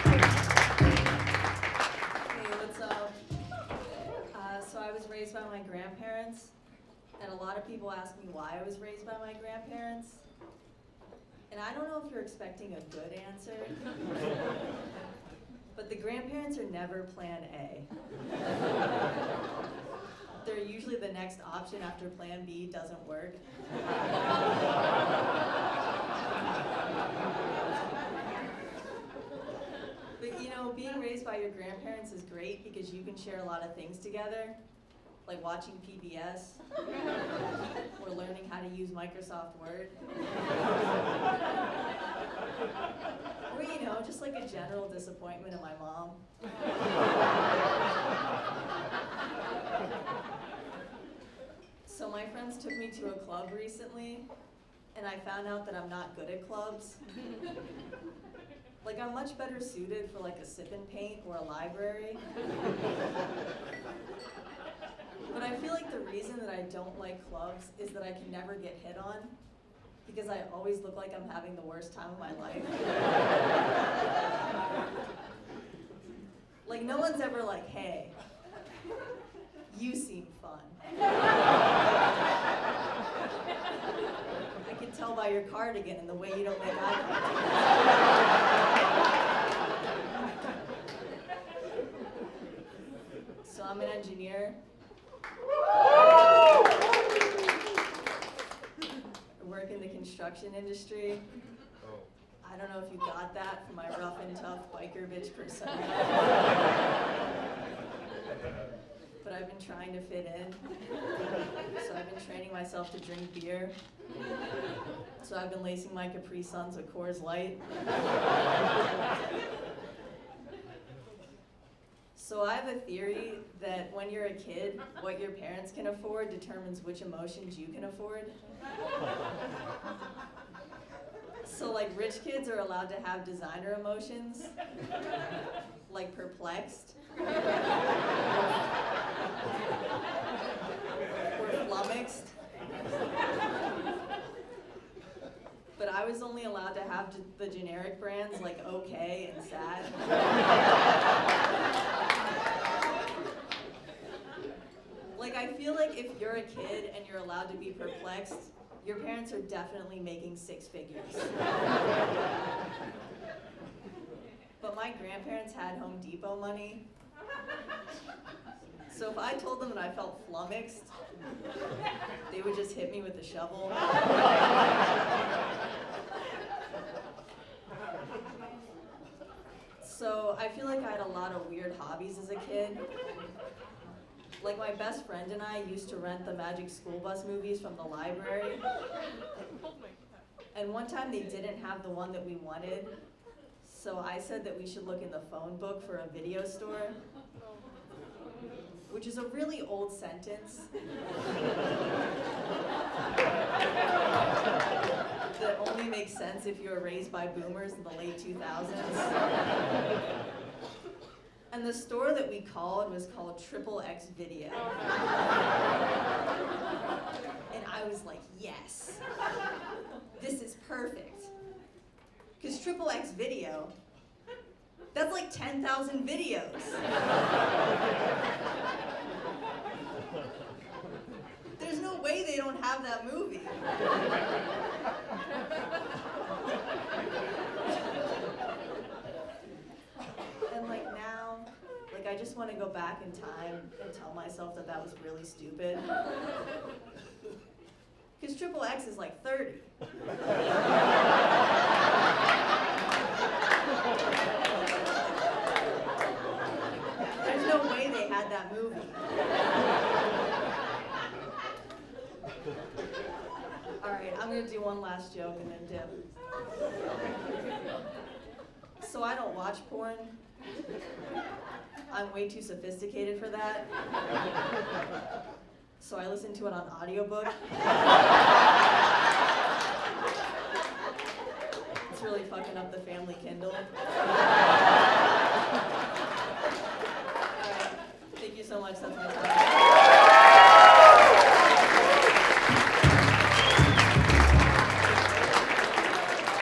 Hey, what's up? So I was raised by my grandparents, and a lot of people ask me why I was raised by my grandparents. And I don't know if you're expecting a good answer, but the grandparents are never plan A. They're usually the next option after plan B doesn't work. But you know, being raised by your grandparents is great because you can share a lot of things together, like watching PBS, or learning how to use Microsoft Word. Or, you know, just like a general disappointment in my mom. So my friends took me to a club recently, and I found out that I'm not good at clubs. Like, I'm much better suited for like a sip and paint or a library. But I feel like the reason that I don't like clubs is that I can never get hit on, because I always look like I'm having the worst time of my life. Like, no one's ever like, hey, you seem fun. I can tell by your cardigan and the way you don't make eye contact. So I'm an engineer. I work in the construction industry. I don't know if you got that from my rough and tough biker bitch persona. But I've been trying to fit in. So I've been training myself to drink beer. So I've been lacing my Capri Suns with Coors Light. So I have a theory that when you're a kid, what your parents can afford determines which emotions you can afford. So like rich kids are allowed to have designer emotions, like perplexed, or flummoxed. But I was only allowed to have the generic brands like okay and sad. Like, I feel like if you're a kid and you're allowed to be perplexed, your parents are definitely making six figures. But my grandparents had Home Depot money. So if I told them that I felt flummoxed, they would just hit me with a shovel. So I feel like I had a lot of weird hobbies as a kid. Like my best friend and I used to rent the Magic School Bus movies from the library. And one time they didn't have the one that we wanted. So I said that we should look in the phone book for a video store, which is a really old sentence that only makes sense if you were raised by boomers in the late 2000s. And the store that we called was called XXX Video. And I was like, yes, this is perfect. Because XXX Video, that's like 10,000 videos. There's no way they don't have that movie. And like now, like I just want to go back in time and tell myself that that was really stupid. Because XXX is like 30. There's no way they had that movie. All right, I'm gonna do one last joke and then dip. So I don't watch porn. I'm way too sophisticated for that. So I listen to it on audiobook. It's really fucking up the family Kindle. All right, thank you so much, that's my time.